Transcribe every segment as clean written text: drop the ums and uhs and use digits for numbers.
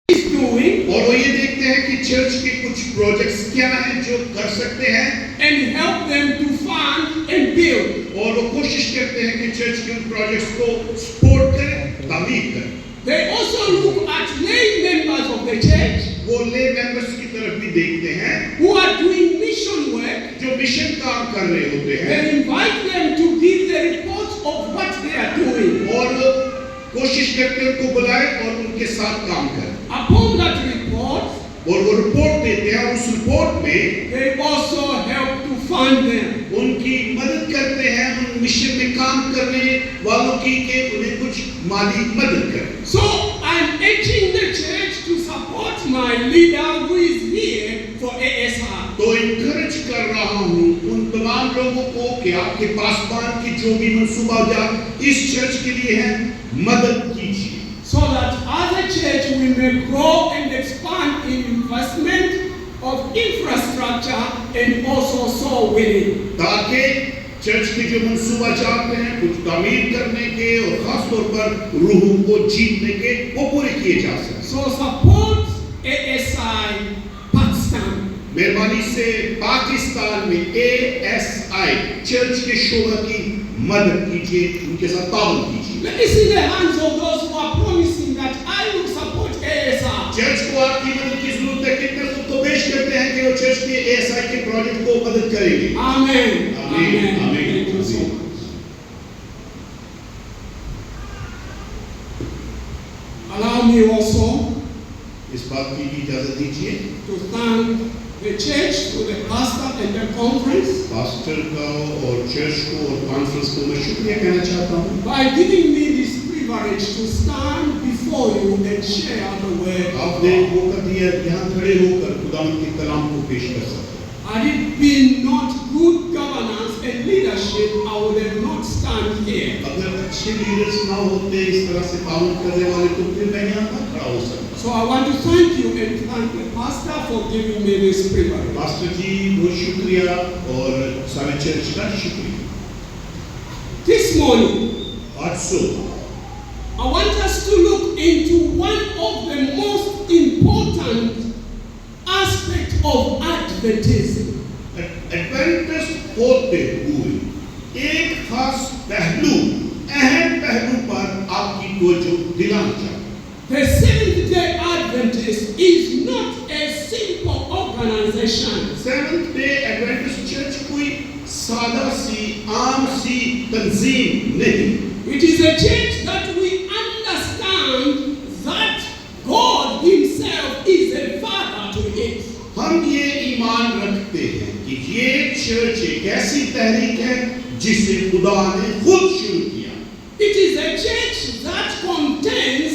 is doing और वो ये देखते हैं कि चर्च के कुछ प्रोजेक्ट्स क्या हैं जो कर सकते हैं and help them to fund and build. और वो कोशिश करते हैं कि चर्च के उन प्रोजेक्ट्स को सपोर्ट करें, तामीर करें। They also look at lay members of the church वो ले मेंबर्स की तरफ भी देखते हैं who are doing mission work. जो मिशन काम कर रहे होते हैं They invite them to give the report of what they are doing. और वो कोशिश करते हैं उनको बुलाएं और उनके साथ काम करें। Upon that report, और वो रिपोर्ट देते हैं और उस रिपोर्ट में they also help to fund them. उनकी मदद करते हैं उन मिशन में काम करने वालों की कि उन्हें कुछ माली मदद करें। So I'm urging the church to support my leader who is here for ASR. तो इनकरेज कर रहा हूँ उन तमाम लोगों को कि आपके पासबान की जो भी मंसूबाजात इस चर्च के लिए हैं मदद कीजिए So that as a church we may grow and expand in investment of infrastructure and also soul winning. ताकि चर्च के जो मंसूबाजात हैं कुछ तामीर करने के और खास तौर पर रूहों को जीतने के वो पूरे किए जा सकें। So support ASI Pakistan. मेहरबानी से पाकिस्तान में ASI चर्च के शोबा की मदद कीजिए उनके साथ ताउन कीजिए। Let me see the hands of those who are promising that I will support ASI. Church को आपकी मदद की जरूरत है कितने लोग तो पेश करते हैं कि वो चर्च के ASI के प्रोजेक्ट को मदद करेंगे। Amen. आमीन आमीन। Thank you so much. Allow me also इस बात की भी इजाजत दीजिए to thank the church, to the pastor and the conference pastor का और चर्च को और कॉन्फ्रेंस को मैं शुक्रिया कहना चाहता हूँ by giving me this privilege to stand before you and share the word. आपने मौका दिया यहाँ खड़े होकर खुदावंद के कलाम को पेश कर सकते हैं। Had it been not good governance and leadership, I would have not stand here. अगर अच्छे लीडर्स ना होते इस तरह से पालन करने वाले तो फिर मैं यहाँ ना खड़ा हो सकता। So I want to thank you and thank the pastor for giving me this privilege. Pastor ji बहुत शुक्रिया और सारे चर्च का शुक्रिया। This morning, आज सुबह I want us to look into one of the most important aspects of Adventism. Adventist होते हुए एक खास पहलू अहम पहलू पर आपकी तवज्जो दिलाना चाहता हूं। The Seventh-day Adventist is not a simple organization. Seventh day Adventist church कोई सादा सी आम सी तंजीम नहीं। It is a church that we understand that God Himself is a father to it. हम ये ईमान रखते हैं कि ये चर्च एक ऐसी तहरीक है जिसे खुदा ने खुद शुरू किया। It is a church that contains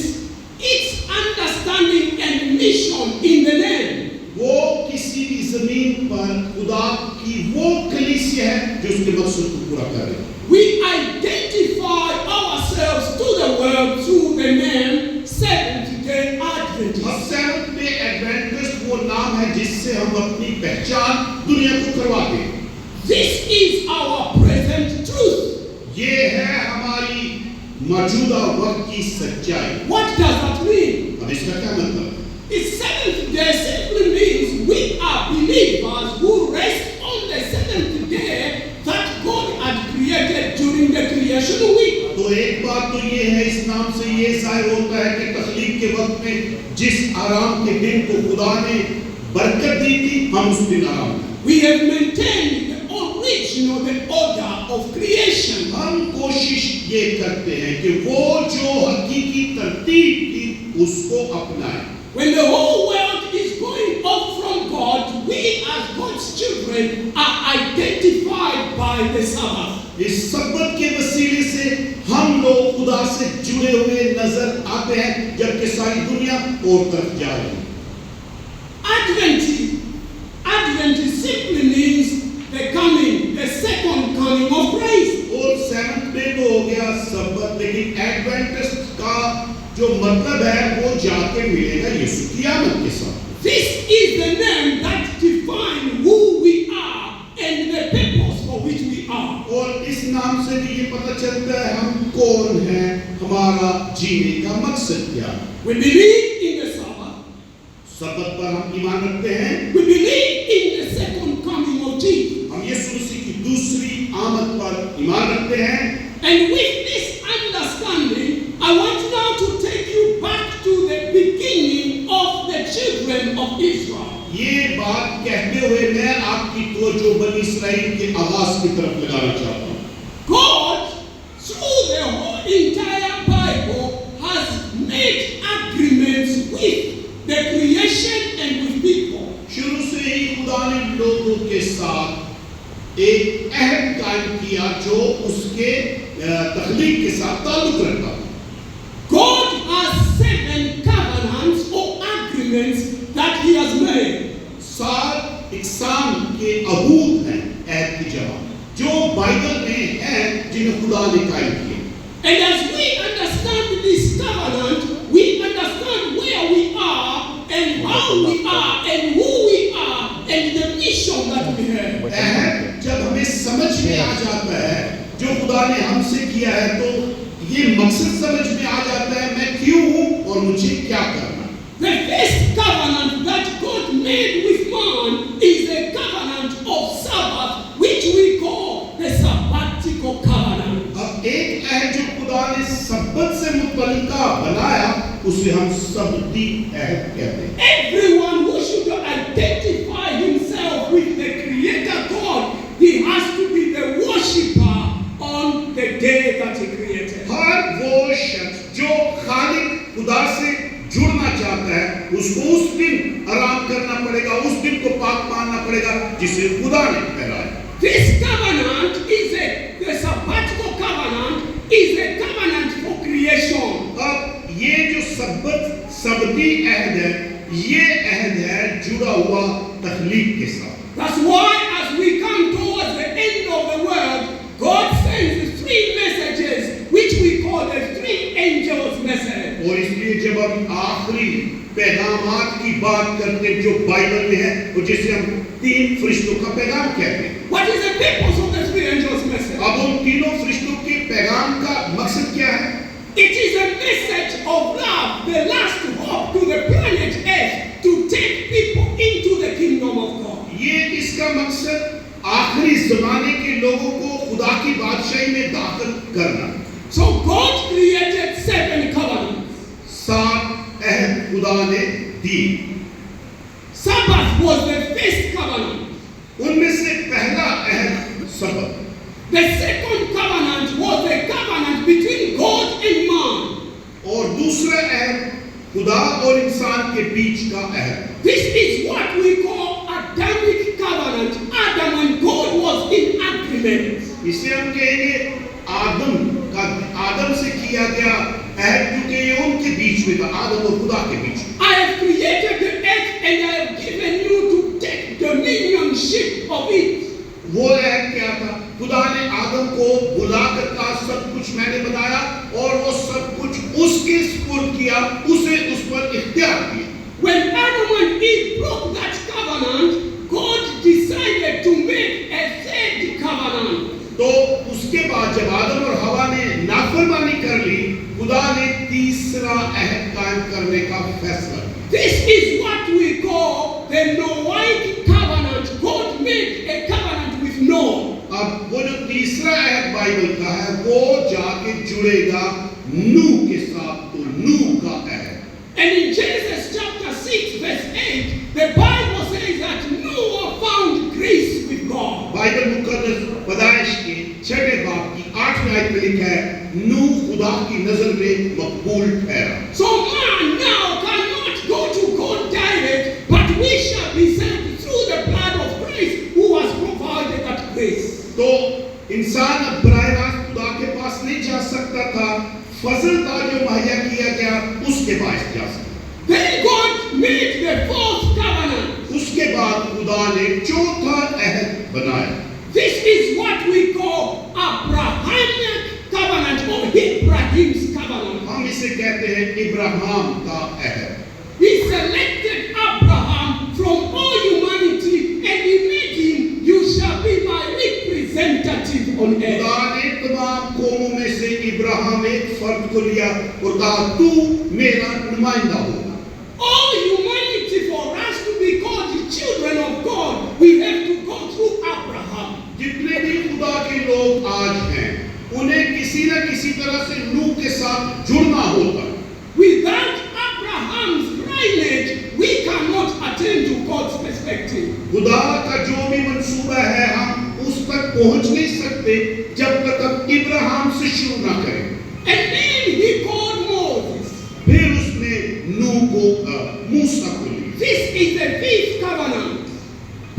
its understanding and mission in the name. वो किसी भी जमीन पर खुदा की वो कलीसिया है जो उसके मकसद को पूरा कर रही है। We identify ourselves to the world through the name Seventh-day Adventist. अब सेवंथ डे एडवेंटिस्ट वो नाम है जिससे हम अपनी पहचान दुनिया को करवाते हैं। This is our present truth. ये है हमारी मौजूदा वक्त की सच्चाई। What does that mean? अब इसका क्या मतलब? It's seventh day simply means we are believers who rest on the seventh day that God had created during the creation week. तो एक बात तो ये है इस नाम से ये जाहिर होता है कि तख्लीक के वक्त में जिस आराम के दिन को खुदा ने बरकत दी थी हम उस दिन आराम करें। We have maintained the original, the order of creation. हम कोशिश ये करते हैं कि वो जो हकीकी तरतीब थी उसको अपनाएं। When the whole world is going off from God, we as God's children are identified by the Sabbath. इस सबत के वसीले से हम लोग खुदा से जुड़े हुए नजर आते हैं जबकि सारी दुनिया और तरफ जा रही है। Adventist simply means the coming, the second coming of Christ. और सेवंथ डे तो हो गया सबत, लेकिन एडवेंटिस्ट का जो मतलब है वो जाके मिलेगा यीशु की आमद के साथ। This is the name that defines who we are and the purpose for which we are. और इस नाम से भी ये पता चलता है हम कौन हैं, हमारा जीने का मकसद क्या है। We believe in the Sabbath. ईमान रखते हैं, We believe in the second coming of Jesus. हम यीशु मसीह की दूसरी आमद पर ईमान रखते हैं। And with this understanding, I want now to take you back to the beginning of the children of Israel. ये बात कहते हुए मैं आपकी तवज्जो बनी इस्राएल के आगाज की तरफ लगाना चाहता हूँ। God, through the whole entire Bible, has made agreements with the creation and with people. शुरू से ही खुदा ने लोगों के साथ एक अहद कायम किया जो उसके तख्लीक के साथ ताल्लुक रखता था। God has 7 covenants or agreements that He has made. 7 इकसाम के अबूद हैं अहद की जगह जो बाइबल में हैं जिन्हें खुदा ने कायम किए। And as we understand this covenant, we understand where we are and how we are and who we are and the mission that we have. अहद जब हमें समझ में आ जाता है जो खुदा ने हमसे किया है तो ये मकसद समझ में आ जाता है मैं क्यों हूँ और मुझे क्या करना। The first covenant that God made with man is the covenant of Sabbath, which we call the Sabbatical covenant. अब एक अहद जो खुदा ने सब्बत से मुतल्लिका बनाया उसे हम सब्ती अहद कहते हैं। Everyone who should identify himself with the Creator God, he has to be the worshipper on the day that he created. हर वो शख्स जो खालिक खुदा से जुड़ना चाहता है उसको उस दिन आराम करना पड़ेगा, उस दिन को पाक मानना पड़ेगा जिसे खुदा ने ठहराया। This covenant is the Sabbatical covenant is a covenant for creation. अब ये जो सब्ती अहद है ये अहद है जुड़ा हुआ तख्लीक के साथ। That's why as we come towards the end of the world, God sends 3 messages which we call the 3 angels message. और इसलिए जब हम आखिरी पैगामात की बात करते हैं जो बाइबल में है और जिसे हम 3 फरिश्तों का पैगाम कहते हैं। What is the purpose of the 3 angels message? अब उन तीनों फरिश्तों के पैगाम का मकसद क्या है? It is a message of love, the last hope to the planet Earth to take people into the kingdom of God. ये इसका मकसद आखिरी ज़माने के लोगों को खुदा की बादशाही में दाखिल करना। So God created 7 covenants. 7 अहद खुदा ने दी। Sabbath was the first covenant. उनमें से पहला अहद सब्त। The second covenant was the covenant between God and man. और दूसरा अहद खुदा और इंसान के बीच का अहद। This is what we call Adamic covenant. Adam and God was in agreement. इसे हम कहेंगे आदम से किया गया अहद क्योंकि ये उनके बीच में था, आदम और खुदा के बीच में। I have created the earth and I have given you to take dominionship of it. वो अहद क्या था? खुदा ने आदम को बुलाकर कहा सब कुछ मैंने बनाया और वो सब कुछ उसके सुपुर्द किया, उसे उस पर इख्तियार दिया। When Adam and Eve broke that covenant, God decided to make a 3rd covenant. तो उसके बाद जब आदम और हवा ने नाफरमानी कर ली, खुदा ने तीसरा अहद कायम करने का फैसला किया। This is what we call the Noahic covenant. God made a covenant with Noah. अब वो जो तीसरा अहद बाइबल का है वो जाके जुड़ेगा नूह के साथ, तो नूह का अहद। And in Genesis chapter 6 verse 8, the Bible says that Noah found grace with God. Bible मुकद्दस पैदाइश के 6वें बाब की 8वीं आयत में लिखा है नूह खुदा की नजर में मकबूल ठहरा। So man now cannot go to God direct, but we shall be saved through the blood of Christ who has provided that grace. तो इंसान अब बराह रास्त खुदा के पास नहीं जा सकता था, फजल था जो मुहैया किया गया उसके पास जा सकता। Then God made the 4th covenant. उसके बाद खुदा ने 4था अहद बनाया। This is what we call Abrahamic covenant or Abraham's covenant. हम इसे कहते हैं इब्राहिम का अहद। He selected Abraham from all humanity and he made him, you shall be my representative on earth. खुदा ने तमाम कौमों में से इब्राहिम एक फर्द को लिया और कहा तू मेरा नुमाइंदा होगा। All humanity for us to be called किसी न किसी तरह से नूह के साथ जुड़ना होता है। Without Abraham's lineage, we cannot attain to God's perspective. खुदा का जो भी मंसूबा है हम उस तक पहुंच नहीं सकते जब तक हम इब्राहिम से शुरू ना करें। And then he called Moses. फिर उसने नूह को मूसा को लिया। This is the fifth covenant.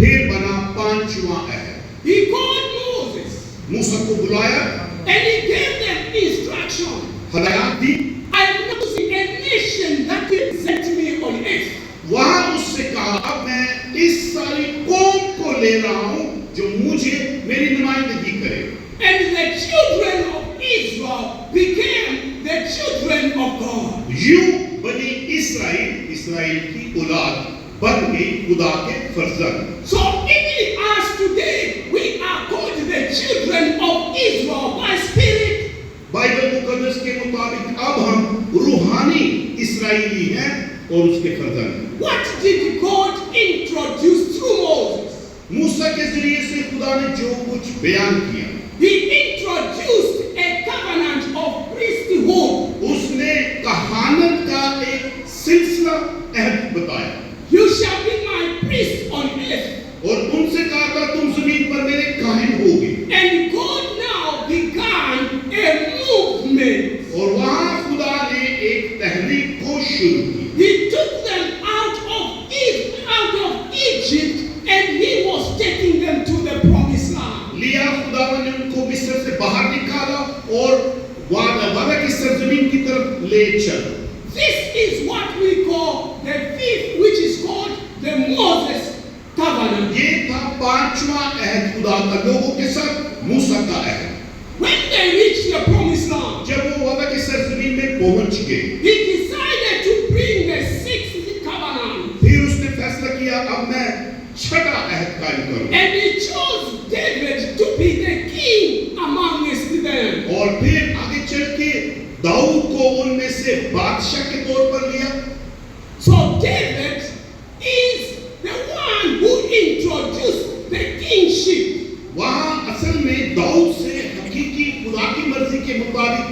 फिर बना पांचवा अहद। He called Moses मूसा को बुलाया, and he gave them instruction. हदायत दी। I am not a nation that will set me on earth. वहां उससे कहा अब मैं इस सारी कौम को ले रहा हूं जो मुझे मेरी नुमाइंदगी करे। And the children of Israel became the children of God. यूं बनी इस्राएल की औलाद बन गई खुदा के फर्जंद। So even as today we are called the children of Israel by spirit. Bible मुकद्दस के मुताबिक अब हम रूहानी इस्राएली हैं और उसके फर्जंद। What did God introduce through Moses? मूसा के जरिए से खुदा ने जो कुछ बयान किया, He introduced a covenant of priesthood. उसने कहानत का एक सिलसिला अहद बताया। You shall be my priest on earth. और उनसे कहा था तुम जमीन पर मेरे काहिन होगे। And God now began a movement. और वहां खुदा ने एक तहरीक को शुरू की। He took them out of Egypt and he was taking them to the promised land. लिया खुदावन ने उनको मिस्र से बाहर निकाला और वादा की सरजमीन की तरफ ले चला। This is what we call the fifth, which is called the Moses covenant. ये था पांचवा अहद खुदा का लोगों के साथ मूसा का अहद। When they reached the promised land, जब वो वादा की सरजमीन में पहुंच गए, he decided to bring the sixth covenant. फिर उसने फैसला किया अब मैं छठा अहद कायम करूंगा। And he chose David to be the king amongst them. और फिर आगे चल के दाऊद को उनमें से बादशाह के तौर पर लिया। So David is the one who introduced the kingship. वहां असल में दाऊद से हकीकी खुदा की मर्जी के मुताबिक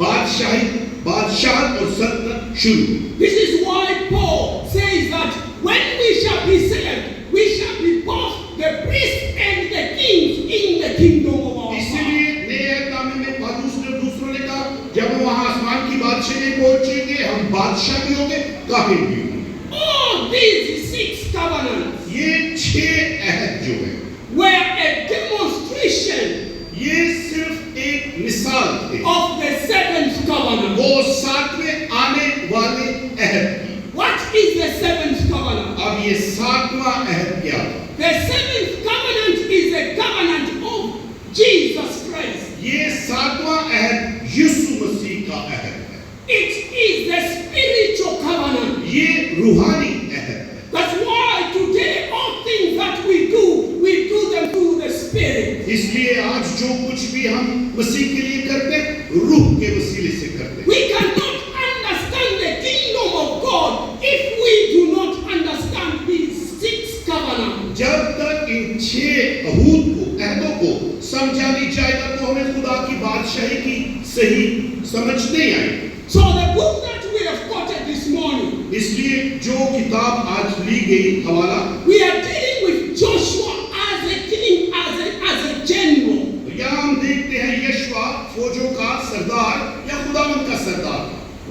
बादशाह और सल्तनत शुरू। This is why Paul says that when we shall be saved, we shall be both the priests and the kings in the kingdom of our God. इसलिए नए नामे में पौलुस ने दूसरों ने कहा जब हम वहां आसमान की बादशाह में पहुंचेंगे हम बादशाह भी होंगे काहिन भी होंगे। All these six covenants ये छह अहद जो है were a demonstration ये सिर्फ एक मिसाल थे of the seventh covenant. वो सातवें आने वाले अहद की। What is the seventh covenant? अब ये सातवां अहद क्या है? The seventh covenant is the covenant of Jesus Christ. ये सातवां अहद यीशु मसीह का अहद है। It is the spiritual covenant. ये रूहानी अहद है। That's why today all things that we do them through the Spirit. इसलिए आज जो कुछ भी हम मसीह के लिए करते हैं रूह के वसीले से करते हैं। We cannot understand the kingdom of God if we do not understand these six covenants. जब तक इन छह अहदों को समझा नहीं जाएगा तो हमें खुदा की बादशाही की सही समझ नहीं आएगी। So the book that we have quoted this morning, इसलिए जो किताब आज ली गई हवाला, we are dealing with Joshua as a king, as a general. यहाँ हम देखते हैं यशवा फौजों का सरदार या खुदावंद का सरदार।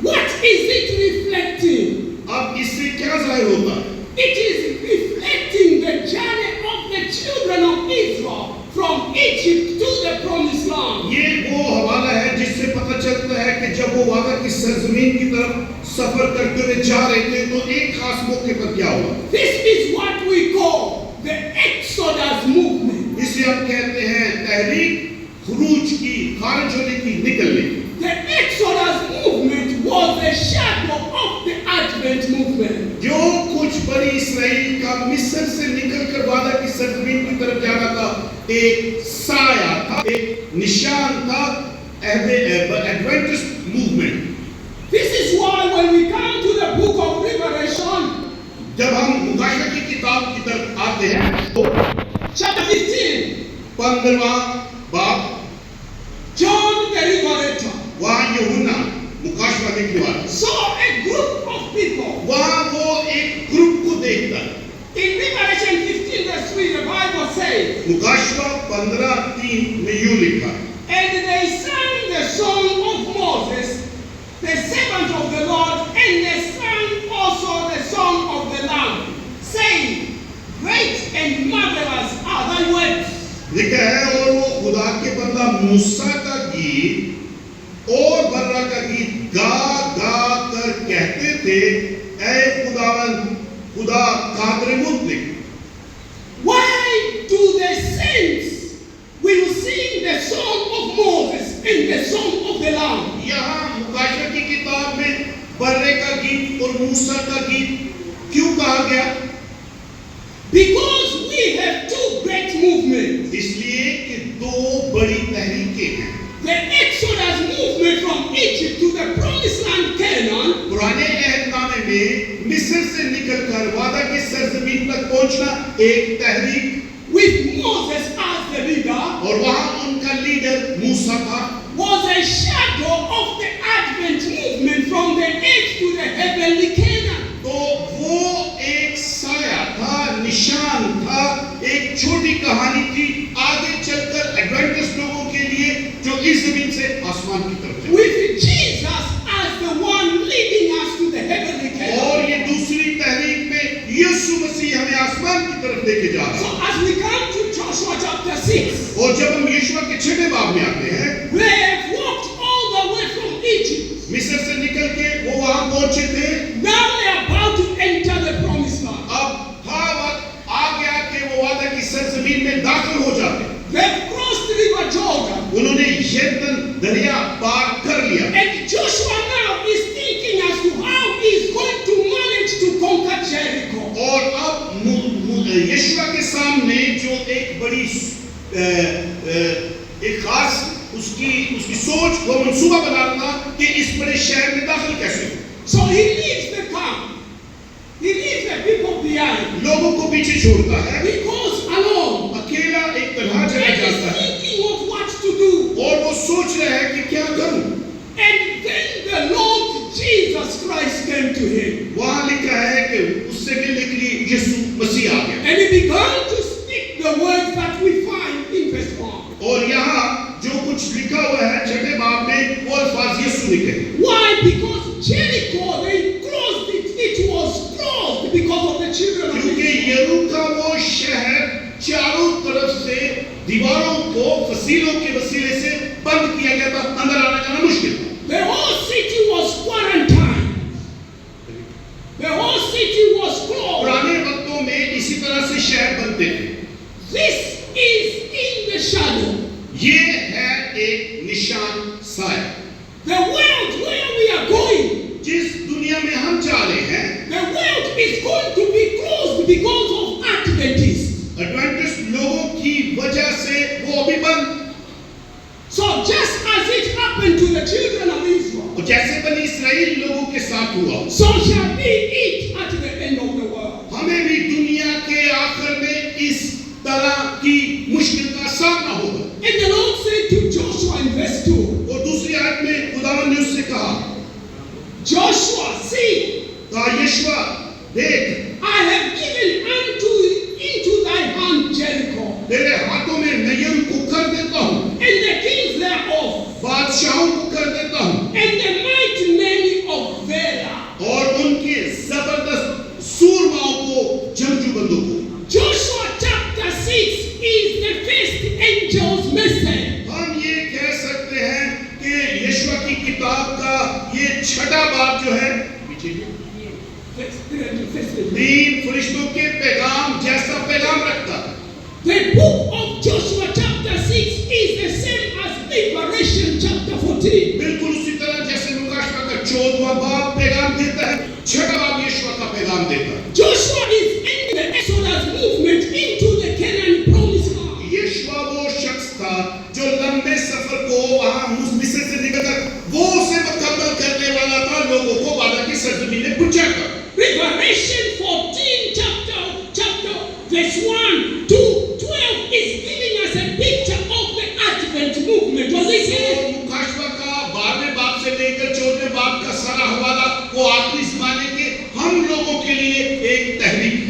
What is it reflecting? अब इससे क्या जाहिर होता है? It is reflecting the journey of the children of Israel from Egypt to the promised land. ये वो हवाला है जिससे पता चलता है कि जब वो वादा की सरजमीन की तरफ सफर करते हुए जा रहे थे तो एक खास मौके पर क्या हुआ? This is what we call the Exodus movement. इसे हम कहते हैं तहरीक खुरूज की, खारिज होने की, निकलने की। The Exodus movement was a shadow of the Advent movement. जो कुछ बनी इस्राएल का मिस्र से निकलकर वादा की सरजमीन की तरफ जाना था एक साया था, एक निशान था Adventist movement. This is why when we come to the book of Revelation, जब हम मुकाशा की किताब की तरफ आते हैं तो chapter 15, 15वां बाब John the Revelator देखता है। In Revelation 15 verse 3, the Bible says, मुकाशवा 15:3 में यूं लिखा है, and they sang the song of Moses, the servant of the Lord, and they sang also the song of the Lamb, saying, great and marvelous are thy works. लिखा है, और वो खुदा के बंदा मूसा का गीत और बर्रा का गीत गा गा कर कहते थे, ऐ खुदावन खुदा Kader मुतलक। Why do the saints will sing the song of Moses and the song of the Lamb? यहाँ मुकाशवा की किताब में बर्रे का गीत और मूसा का गीत क्यों कहा गया? Because we have two great movements. इसलिए कि दो बड़ी तहरीकें हैं। The Exodus movement from Egypt to the promised land Canaan, पुराने अहदनामे में मिस्र से निकलकर वादा की सरजमीन तक पहुंचना एक तहरीक, with Moses as the leader, और वहां उनका लीडर मूसा था, was a shadow of the Advent movement from the earth to the heavenly Canaan. तो वो एक साया था, निशान था, एक छोटी कहानी थी आगे चलकर एडवेंटिस्ट लोगों के लिए जो इस जमीन से आसमान की तरफ चले। With Jesus as the one leading us to the heavenly Canaan. और ये दूसरी तहरीक में यीशु मसीह हमें आसमान की तरफ लेके जा रहा So है। as we come to Joshua chapter 6, और जब हम यीशु के 6वें बाब में आते हैं, we have walked all the way from Egypt. मिस्र से निकल के वो वहां पहुंचे थे। Now they are about to enter the promised land. अब था वक्त आ गया कि वो वादा की सरजमीन में दाखिल हो जाते। They've crossed the river Jordan. उन्होंने यरदन दरिया पार कर लिया। And Joshua now is thinking as to how he is going to manage to conquer Jericho. और अब यीशु के सामने जो एक बड़ी एक खास उसकी सोच वो मंसूबा बना था कि इस बड़े शहर में दाखिल कैसे हो। So he leaves the camp. He leaves the people behind. लोगों को पीछे छोड़ता है, He goes alone. अकेला एक तरह And चला he's जाता है thinking of what to do. और वो सोच रहा है कि क्या करूं। And then the Lord Jesus Christ came to him. वहां लिखा है कि उससे मिलने के लिए यीशु मसीह आ गया And he began to speak the words that we find in verse 1. और यहाँ जो कुछ लिखा हुआ है 6वें बाब में वो अल्फाज यीशु ने कहे। Why? Because Jericho, they closed it. It was closed because of the children of क्योंकि Israel. यरूशलेम का वो शहर चारों तरफ से दीवारों को फसीलों के वसीले से बंद किया गया था, अंदर आना जाना मुश्किल था। The whole city was quarantined. The whole city was closed. पुराने वक्तों में इसी तरह से शहर बनते थे। This is in the shadow. ये है एक निशान साया। The world where we are going, जिस दुनिया में हम जा रहे हैं, the world is going to be closed because of Adventists. Adventist लोगों की वजह से वो अभी बंद। So just as it happened to the children of Israel, और जैसे बनी इस्राएल लोगों के साथ हुआ, so shall be it at the end of the world. हमें भी दुनिया के आखिर में इस तरह की मुश्किल का सामना होगा। And the Lord said to Joshua in verse 2, और दूसरी आयत में खुदावंद ने उससे कहा, Joshua, see, यीशुआ देख, I have given into thy hand Jericho, तेरे हाथों में नयन को कर देता हूँ, and the kings thereof, बादशाहों को कर देता हूँ, and the mighty men of Bela. और उनके जबरदस्त सूरमाओं को, जंगजू बंदूकों। Joshua chapter 6 is the first angel's message. हम ये कह सकते हैं कि यीशु की किताब का ये 6वां बाब जो है, तीन फरिश्तों के पैगाम जैसा पैगाम रखता है। The book of Joshua chapter 6 is the same as Revelation chapter 14. बिल्कुल उसी तरह जैसे मुकाशवा का 14वां बाब पैगाम देता है, 6वां बाब यीशु का पैगाम देता है। Joshua is ending the Exodus movement into the Canaan promised land. यीशु वो शख्स था जो लंबे सफर को वहां मिस्र से निकलकर वो उसे मुकम्मल करने वाला था, लोगों को वादा की सरजमीन में पहुंचाकर। Revelation 14 chapter verse 1 to 12 is giving us a picture of the Advent movement. Was it here? मुकाशवा का 12वें बाब से लेकर 14वें बाब का सारा हवाला वो आखिरी ज़माने के हम लोगों के लिए एक तहरीक है।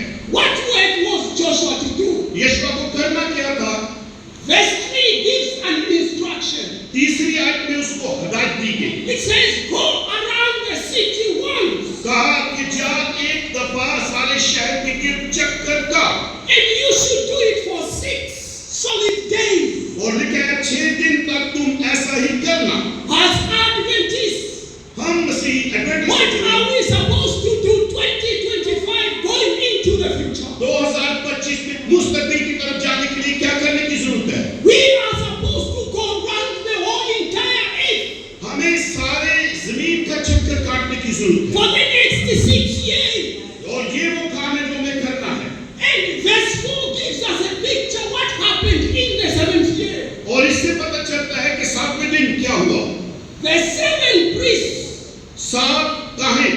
मुस्तकबिल की तरफ जाने के लिए क्या करने की जरूरत है? We are supposed to go round the whole entire earth हमें सारे जमीन का चक्कर काटने की जरूरत for है। the next 6 years. और ये वो काम है जो हमें करना है। And verse 4 gives us a picture what happened in the 7th year. और इससे पता चलता है कि 7वें दिन क्या हुआ। The 7 priests 7 काहिन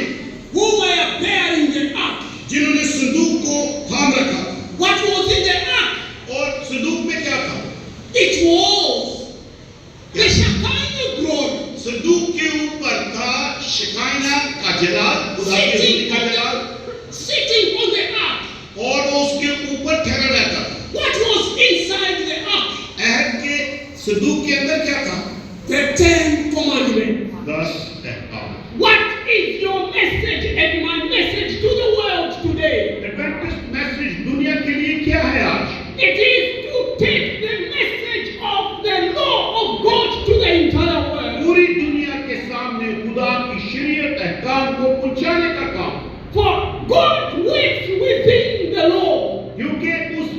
who were bearing the ark. जिन्होंने संदूक को थाम रखा था। What was in the ark? और संदूक में क्या था? It was the Shekinah glory. संदूक के ऊपर था शिकायना का जलाल, खुदा की हजूरी का जलाल, Sitting on the ark. और वो उसके ऊपर ठहरा रहता था। What was inside the ark? अहद के संदूक के अंदर क्या था? The 10 commandments. 10 अहकाम। What is your message and my message to the world today? Adventist message दुनिया के लिए क्या है आज? It is to take the message of the law of God to the entire world. पूरी दुनिया के सामने खुदा की शरीयत अहकाम को पहुंचाने का काम। For God works within the law. क्योंकि उस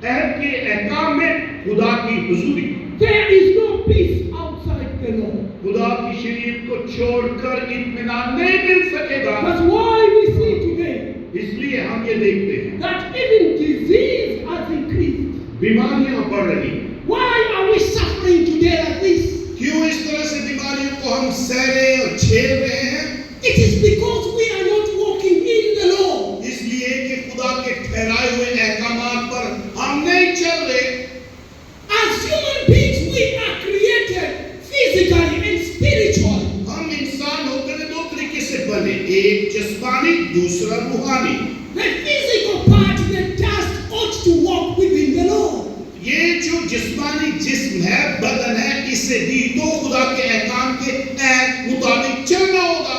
अहद के अहकाम में खुदा की हुजूरी। There is no peace outside the law. खुदा की शरीयत को छोड़कर इत्मीनान नहीं मिल सकेगा। That's why we see today इसलिए हम ये देखते हैं that even disease has increased. बीमारियां बढ़ रही हैं। Why are we suffering today like this? क्यों इस तरह से बीमारियों को हम सह रहे और झेल रहे हैं? It is because we are not walking in the law. इसलिए कि खुदा के ठहराए हुए अहकामात पर हम नहीं चल रहे। As human beings, we are created physically and spiritually. हम इंसान होकर दो तरीके से बने, एक जिस्मानी, दूसरा रूहानी। The physical part, the dust ought to walk within the law. ये जो जिस्मानी जिस्म है, बदन है, इसे भी तो खुदा के अहकाम के मुताबिक चलना होगा।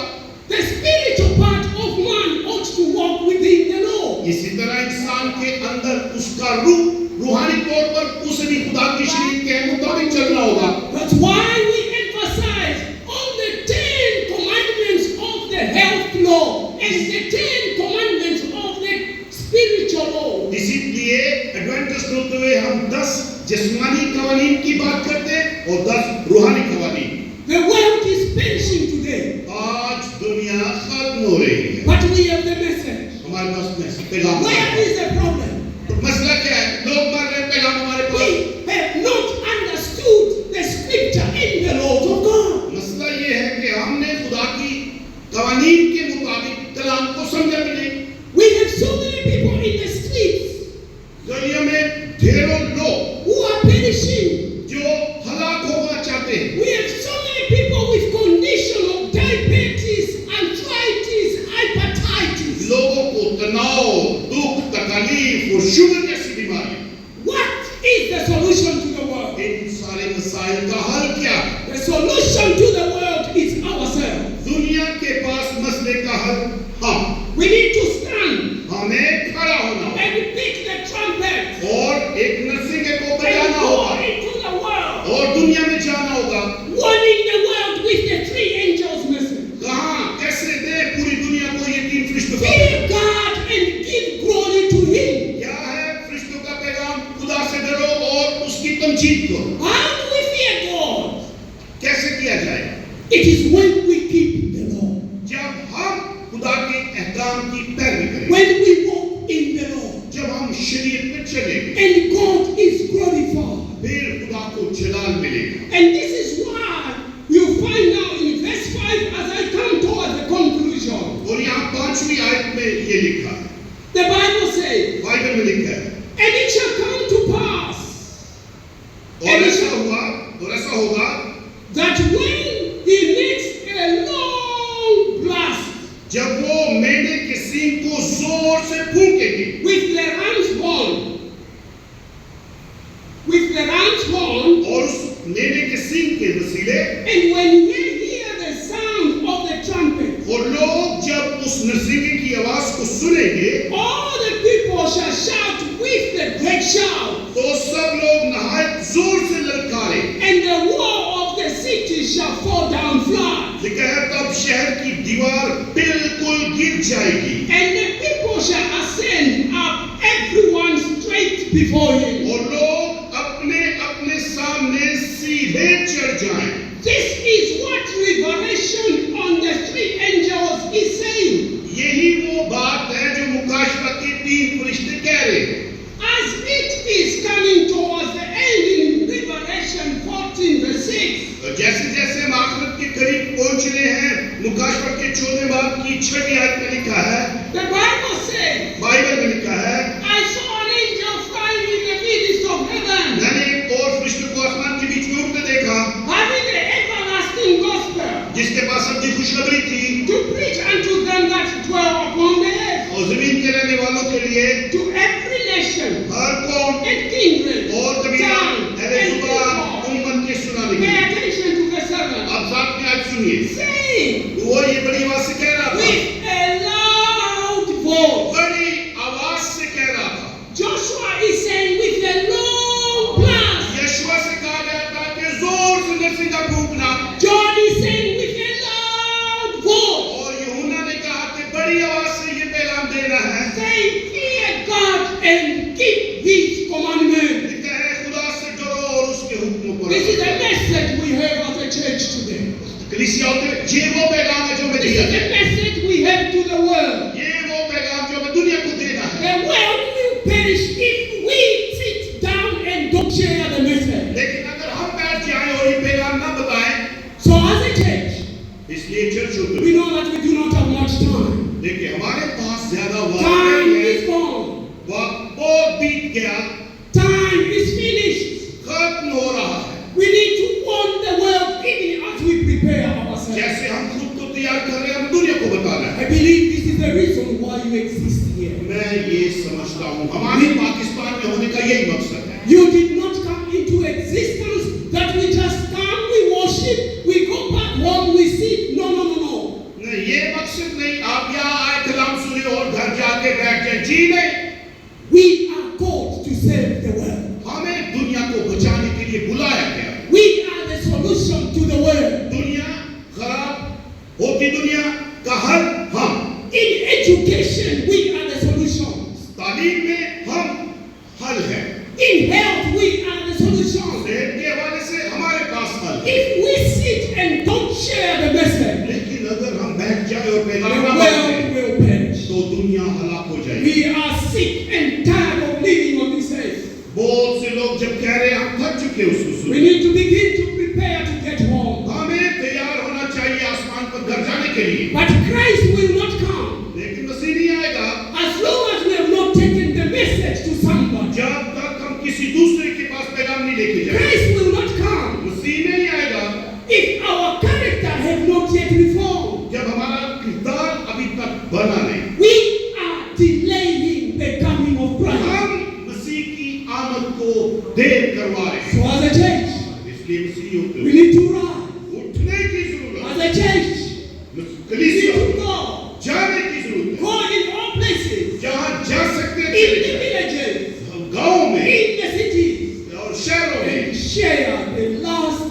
The spiritual part of man ought to walk within the law. इसी तरह इंसान के अंदर उसका रूह रूहानी तौर पर उसे भी खुदा की शरीयत के मुताबिक चलना होगा। That's why we emphasize on the 10 commandments of the health law and the 10 commandments of the spiritual law. इसीलिए एडवेंटिस्ट होते हुए हम 10 जिस्मानी कवानीन की बात करते हैं और 10 रूहानी कवानीन। The world is perishing today. आज दुनिया खत्म हो रही है। But we have the message. हमारे पास पैगाम है। Where is the problem? तो मसला क्या है? लोग मर रहे हैं, पैगाम हमारे पास। We have not understood the scripture in the laws of God. मसला ये है कि हमने खुदा की कवानीन के मुताबिक कलाम को समझा भी नहीं। We have so many people in the streets गलियों में ढेरों लोग who are perishing. जो हलाक होना चाहते हैं। We have so many people with condition of diabetes, arthritis, hepatitis. लोगों को तनाव, दुख, तकलीफ और शुगर जैसी बीमारी। What is the solution to the world? इन सारे मसाइल का हल क्या है? The solution to the world is ourselves. दुनिया के पास मसले का हल हम। We need to stand हमें खड़ा होना होगा and beat the trumpet और एक नरसिंगे को and बजाना go होगा into the world, और दुनिया में जाना होगा। warning the world with the 3 angels' message. कहाँ कैसे दे पूरी दुनिया को ये 3 फरिश्तों का Fear पैगाम? God and give glory to Him. क्या है फरिश्तों का पैगाम? खुदा से डरो और उसकी तमजीद करो। How do we fear God? कैसे किया जाए? It is when we keep the law, जब हम खुदा के अहकाम की पैरवी करें, when we walk in the law, जब हम शरीयत में चलेंगे, and God is glorified. फिर खुदा को जलाल मिलेगा। And this is why you find now in verse 5 as I come toward the conclusion. और यहाँ 5वीं आयत में ये लिखा है, The Bible says, बाइबल में लिखा है, and it shall come to pass और ऐसा हुआ और ऐसा होगा that when he makes a long blast जब वो मेढ़े के सींग को जोर से फूंकेगी with the ram's horn, और उस मेढ़े के सींग के वसीले and when we hear the sound of the trumpet, और लोग जब उस नरसिंगे की आवाज को सुनेंगे all the people shall shout with the great shout, तो सब लोग नहायत जोर से ललकारे। and the wall of the city shall fall down flat, लिखा है तब शहर की दीवार बिल्कुल गिर जाएगी and the people shall ascend up everyone straight before him. और लोग अपने अपने सामने सीधे चढ़ जाएं। This is what revelation on the three angels is saying. यही वो बात है जो मुकाशवा के 3 फरिश्ते कह रहे हैं। As it is coming towards the end in Revelation 14 verse 6. जैसे जैसे हम आखिरत के करीब पहुंच रहे हैं, मुकाशवा के 14वें बाब की 6वीं आयत में लिखा है, The Bible says, बाइबल में लिखा है, I saw an angel flying in the midst of heaven, मैंने एक और फरिश्ते को आसमान के बीच में उड़ते देखा, having the everlasting gospel, जिसके पास अपनी खुशखबरी थी, to preach unto them that dwell upon the earth, और जमीन के रहने वालों के लिए, to every nation, हर कौम and kindred, और कबीला, tongue, अहले and जुबान, people. उम्मत के सुनाने के Pay लिए। attention to the servant. अब साथ में आज सुनिए, Saying वो ये बड़ी आवाज से कह रहा था, with a loud voice. बड़ी आवाज से कह रहा था। Joshua is saying with a long blast. यशवा से कहा गया था कि जोर से नरसिंगा फूंकना, John is saying with a loud voice. और यूहन्ना ने कहा कि बड़ी आवाज से ये पैगाम देना है, Saying, fear God and keep His commandments. लिखा है खुदा से डरो और उसके हुक्मों को This is रखो। a message we have as a church today. कलीसिया होते ये वो पैगाम है जो मैं This दिया is है, a message we have to the world. ये वो पैगाम जो मैं दुनिया को देना है। The world will perish if we sit down and don't share the message. लेकिन अगर हम बैठ जाएं और ये पैगाम ना बताएं, So as a church, इसलिए चर्च होते we know that we do not have much time. देखिए हमारे पास ज्यादा वक्त Time नहीं है, is gone. वक्त बहुत बीत गया, Time is finished. खत्म हो रहा है। We need to warn the world even as we prepare ourselves. जैसे हम खुद को तैयार कर रहे हैं, हम दुनिया को बताना है। I believe this is the reason why you exist here. मैं ये समझता हूँ हमारे पाकिस्तान में होने का यही मकसद है। You did not come into existence that we just come, we worship, we go back home, we sit. No, no, no, no. नहीं, ये मकसद नहीं आप यहाँ आए कलाम सुने और घर जाके बैठ जाए, जी नहीं। We are called to save the world. हमें दुनिया को बचाने के लिए बुलाया गया है। We are the solution to the world. दुनिया खराब होती दुनिया का हल हम, In education, we are the solutions. तालीम में हम हल है, In health, we are the solutions. सेहत के हवाले से हमारे पास हल है। If we sit and don't share the message, लेकिन अगर हम बैठ जाए और the पैगाम ना world बांटें, will perish. तो दुनिया हलाक हो जाएगी। We are sick and tired of living on this earth. बहुत से लोग जब कह रहे हैं हम थक चुके हैं उसको We soon, need to begin to prepare to get home. हमें तैयार होना चाहिए आसमान पर घर जाने के लिए। But Christ will not come लेकिन मसीह नहीं आएगा as long as we have not taken the message to somebody. जब तक हम किसी दूसरे के पास पैगाम नहीं लेके जाएंगे। Christ will not come मसीह नहीं आएगा if our character have not yet reformed. जब हमारा किरदार अभी तक बना नहीं। We are delaying the coming of Christ. हम मसीह की आमद को देर करवा रहे हैं। So as a church, इसलिए मसीह we होते need to rise. उठने की जरूरत As a church, है। we कलीसिया need to go. जाने की जरूरत है। Go in all places. जहाँ जा सकते हैं In चले the जाएं। villages. गाँव में In the cities. और शहरों में And share the last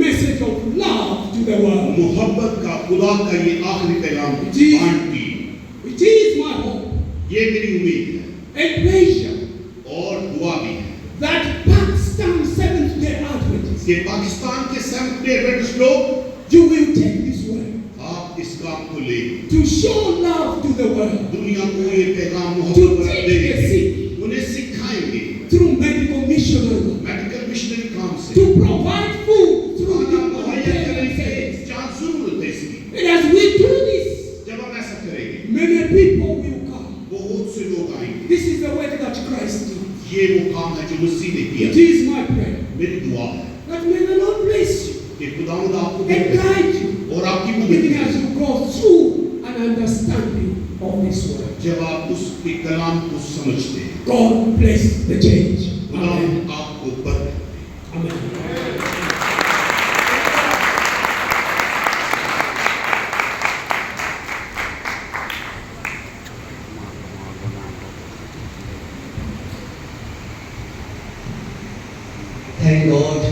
message of love to the world. मोहब्बत का खुदा का ये आखिरी पैगाम जी। बांटती, It is my hope ये मेरी उम्मीद है and pleasure और दुआ भी है that Pakistan Seventh-day Adventists, कि पाकिस्तान के सेवंथ डे एडवेंटिस्ट लोग you will take this word आप इस काम को ले to show love to the world, दुनिया को ये पैगाम to मोहब्बत teach दे the sick उन्हें सिखाएंगे through medical missionary work, medical missionary काम से to provide food through खाना the मुहैया करेंगे humanitarian. जहाँ जरूरत है इसकी। And as we do this, जब हम ऐसा करेंगे many people will come. बहुत से लोग आएंगे। This is the work that Christ did. ये वो काम है जो मसीह ने किया। It is my prayer मेरी दुआ है that may the Lord bless you कि खुदावंद आपको and बरकत दे guide you और आपकी मदद even करे। as you go through an understanding of this word. जब आप उसके कलाम को समझते हैं, God bless the church. Amen. खुदावंद आपको बरकत दे। Amen. Thank God